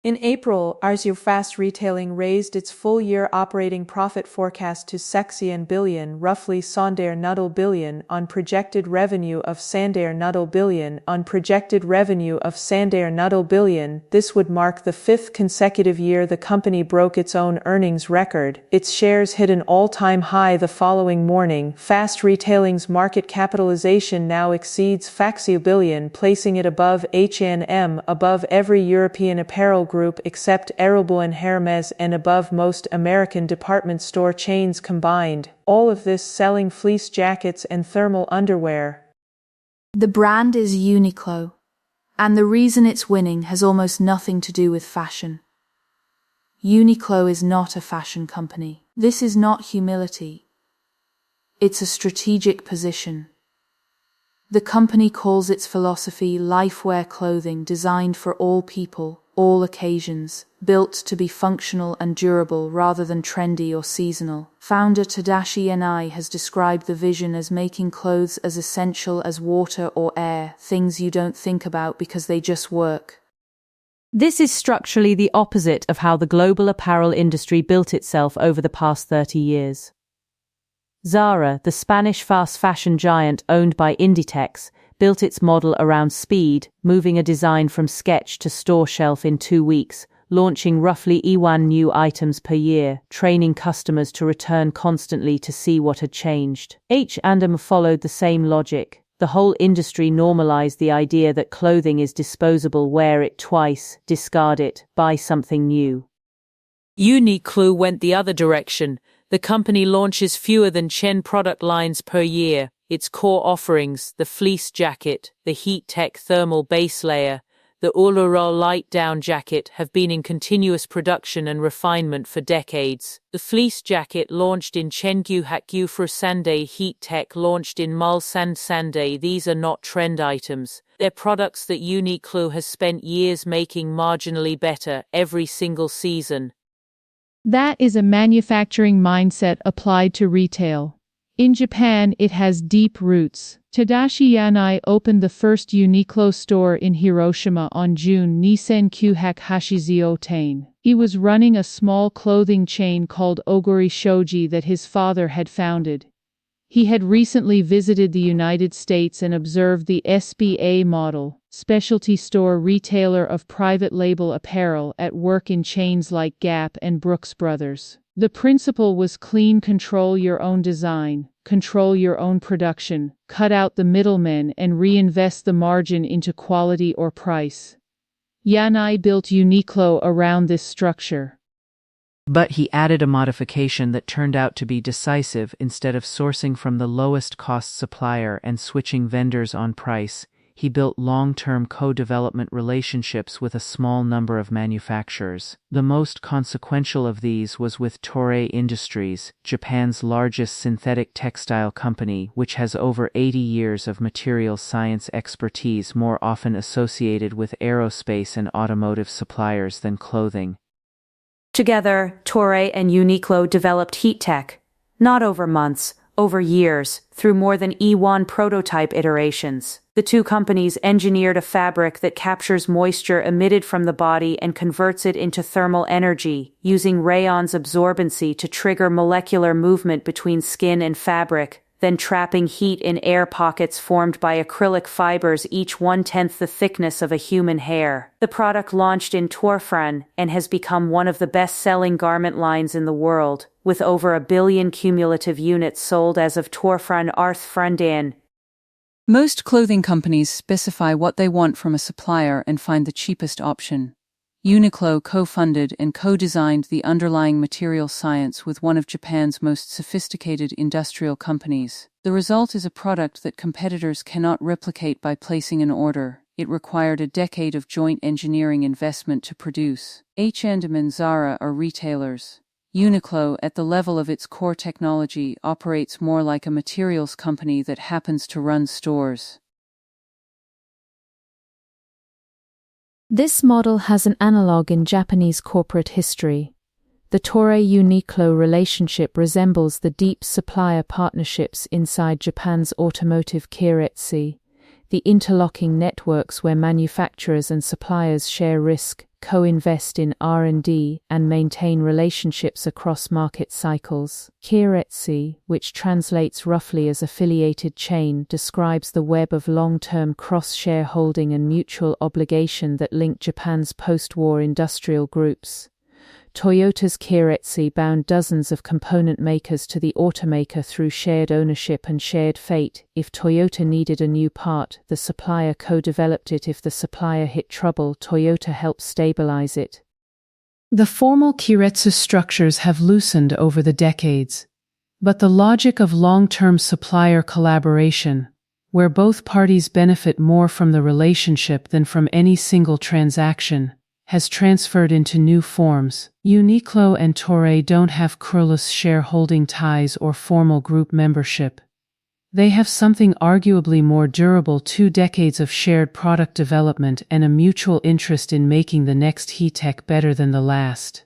In April, Arsio Fast Retailing raised its full-year operating profit forecast to 16 billion, roughly 9 billion, on projected revenue of 9 billion. This would mark the fifth consecutive year the company broke its own earnings record. Its shares hit an all-time high the following morning. Fast Retailing's market capitalization now exceeds 16 billion, placing it above H&M, above every European apparel group except Aéropostale and Hermès, and above most American department store chains combined. All of this selling fleece jackets and thermal underwear. The brand is Uniqlo, and the reason it's winning has almost nothing to do with fashion. Uniqlo is not a fashion company. This is not humility. It's a strategic position. The company calls its philosophy lifewear clothing designed for all people, all occasions, built to be functional and durable rather than trendy or seasonal. Founder Tadashi Yanai has described the vision as making clothes as essential as water or air, things you don't think about because they just work. This is structurally the opposite of how the global apparel industry built itself over the past 30 years. Zara, the Spanish fast fashion giant owned by Inditex, built its model around speed, moving a design from sketch to store shelf in 2 weeks, launching roughly 1 new items per year, training customers to return constantly to see what had changed. H&M followed the same logic. The whole industry normalized the idea that clothing is disposable. Wear it twice, discard it, buy something new. Uniqlo went the other direction. The company launches fewer than 10 product lines per year. Its core offerings, the fleece jacket, the HEATTECH thermal base layer, the Ultralow light down jacket, have been in continuous production and refinement for decades. The fleece jacket launched in Chengdu Hakyu for Sunday, HEATTECH launched in Mulsan Sunday. These are not trend items. They're products that Uniqlo has spent years making marginally better every single season. That is a manufacturing mindset applied to retail. In Japan, it has deep roots. Tadashi Yanai opened the first Uniqlo store in Hiroshima on June 1998. He was running a small clothing chain called Oguri Shoji that his father had founded. He had recently visited the United States and observed the SBA model, specialty store retailer of private label apparel, at work in chains like Gap and Brooks Brothers. The principle was clean: control your own design, control your own production, cut out the middlemen and reinvest the margin into quality or price. Yanai built Uniqlo around this structure. But he added a modification that turned out to be decisive. Instead of sourcing from the lowest cost supplier and switching vendors on price, he built long-term co-development relationships with a small number of manufacturers. The most consequential of these was with Toray Industries, Japan's largest synthetic textile company, which has over 80 years of materials science expertise, more often associated with aerospace and automotive suppliers than clothing. Together, Toray and Uniqlo developed HEATTECH, not over months, over years, through more than E1 prototype iterations. The two companies engineered a fabric that captures moisture emitted from the body and converts it into thermal energy, using rayon's absorbency to trigger molecular movement between skin and fabric, then trapping heat in air pockets formed by acrylic fibers each 1/10 the thickness of a human hair. The product launched in Torfran and has become one of the best-selling garment lines in the world, with over 1 billion cumulative units sold as of Torfran Arthfrandan. Most clothing companies specify what they want from a supplier and find the cheapest option. Uniqlo co-funded and co-designed the underlying material science with one of Japan's most sophisticated industrial companies. The result is a product that competitors cannot replicate by placing an order. It required a decade of joint engineering investment to produce. H&M and Zara are retailers. Uniqlo, at the level of its core technology, operates more like a materials company that happens to run stores. This model has an analogue in Japanese corporate history. The Toray-Uniqlo relationship resembles the deep supplier partnerships inside Japan's automotive keiretsu. the interlocking networks where manufacturers and suppliers share risk, co-invest in R&D, and maintain relationships across market cycles. Keiretsu, which translates roughly as affiliated chain, describes the web of long-term cross-shareholding and mutual obligation that link Japan's post-war industrial groups. Toyota's keiretsu bound dozens of component makers to the automaker through shared ownership and shared fate. If Toyota needed a new part, the supplier co-developed it. If the supplier hit trouble, Toyota helped stabilize it. The formal keiretsu structures have loosened over the decades, but the logic of long-term supplier collaboration, where both parties benefit more from the relationship than from any single transaction, has transferred into new forms. Uniqlo and Toray don't have close shareholding ties or formal group membership. They have something arguably more durable: 2 decades of shared product development and a mutual interest in making the next HEATTECH better than the last.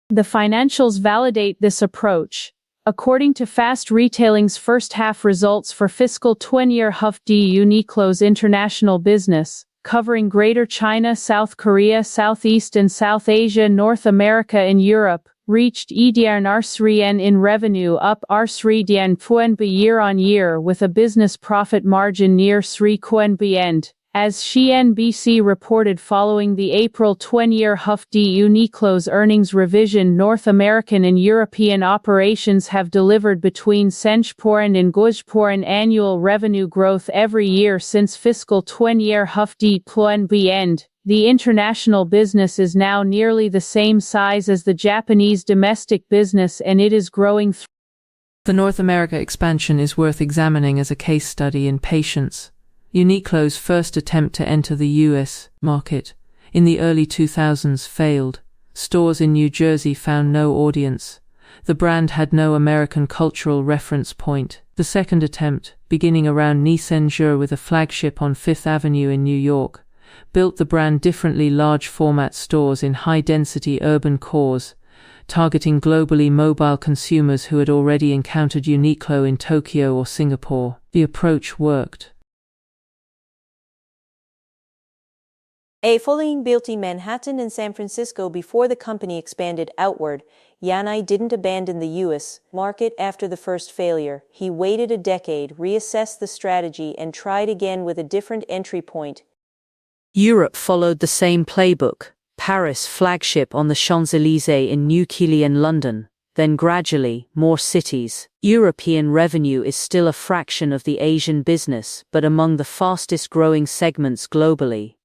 The financials validate this approach. According to Fast Retailing's first half results for fiscal 20-year HEATTECH, Uniqlo's international business, covering Greater China, South Korea, Southeast and South Asia, North America and Europe, reached EDR in revenue, up RSRIDN year-on-year, with a business profit margin near 3%. As CNBC reported following the April 20-year HEATTECH Uniqlo's earnings revision, North American and European operations have delivered between 10% and 20% annual revenue growth every year since fiscal 20-year HEATTECH. The international business is now nearly the same size as the Japanese domestic business, and it is growing. The North America expansion is worth examining as a case study in patience. Uniqlo's first attempt to enter the U.S. market in the early 2000s failed. Stores in New Jersey found no audience. The brand had no American cultural reference point. The second attempt, beginning around Nissan with a flagship on Fifth Avenue in New York, built the brand differently: large format stores in high-density urban cores, targeting globally mobile consumers who had already encountered Uniqlo in Tokyo or Singapore. The approach worked. A following built in Manhattan and San Francisco before the company expanded outward. Yanai didn't abandon the U.S. market after the first failure. He waited a decade, reassessed the strategy, and tried again with a different entry point. Europe followed the same playbook. Paris flagship on the Champs-Élysées, in New Quay and London. Then gradually, more cities. European revenue is still a fraction of the Asian business, but among the fastest growing segments globally.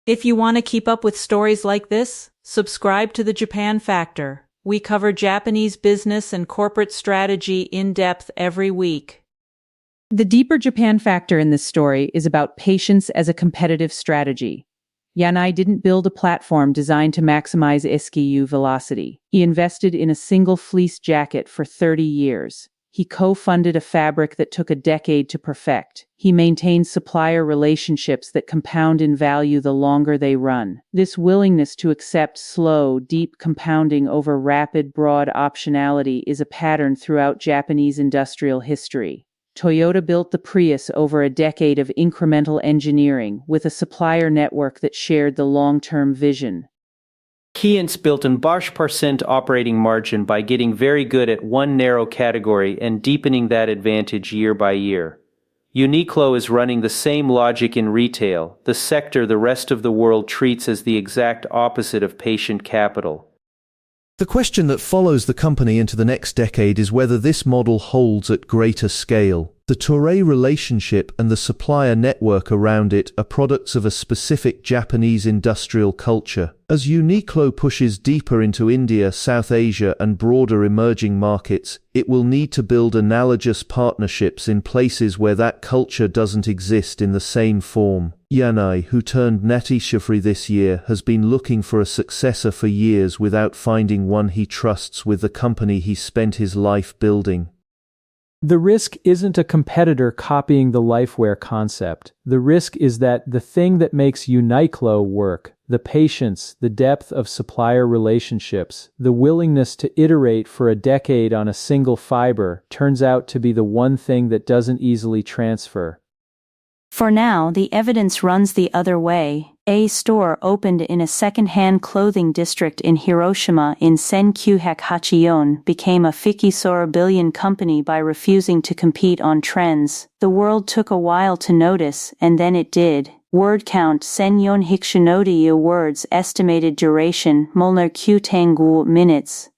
If you want to keep up with stories like this, subscribe to the Japan Factor. We cover Japanese business and corporate strategy in depth every week. The deeper Japan factor in this story is about patience as a competitive strategy. Yanai didn't build a platform designed to maximize SKU velocity. He invested in a single fleece jacket for 30 years. He co-funded a fabric that took a decade to perfect. He maintained supplier relationships that compound in value the longer they run. This willingness to accept slow, deep compounding over rapid, broad optionality is a pattern throughout Japanese industrial history. Toyota built the Prius over a decade of incremental engineering, with a supplier network that shared the long-term vision. Keiretsu built an 8% operating margin by getting very good at one narrow category and deepening that advantage year by year. Uniqlo is running the same logic in retail, the sector the rest of the world treats as the exact opposite of patient capital. The question that follows the company into the next decade is whether this model holds at greater scale. The Toray relationship and the supplier network around it are products of a specific Japanese industrial culture. As Uniqlo pushes deeper into India, South Asia, and broader emerging markets, it will need to build analogous partnerships in places where that culture doesn't exist in the same form. Yanai, who turned Natishifri this year, has been looking for a successor for years without finding one he trusts with the company he spent his life building. The risk isn't a competitor copying the lifewear concept. The risk is that the thing that makes Uniqlo work, the patience, the depth of supplier relationships, the willingness to iterate for a decade on a single fiber, turns out to be the one thing that doesn't easily transfer. For now, the evidence runs the other way. A store opened in a second-hand clothing district in Hiroshima in Senkyuhachi became a Fikisora billion company by refusing to compete on trends. The world took a while to notice, and then it did. Word count Senyon Hikshinodi words estimated duration Molnar Q Tangu minutes.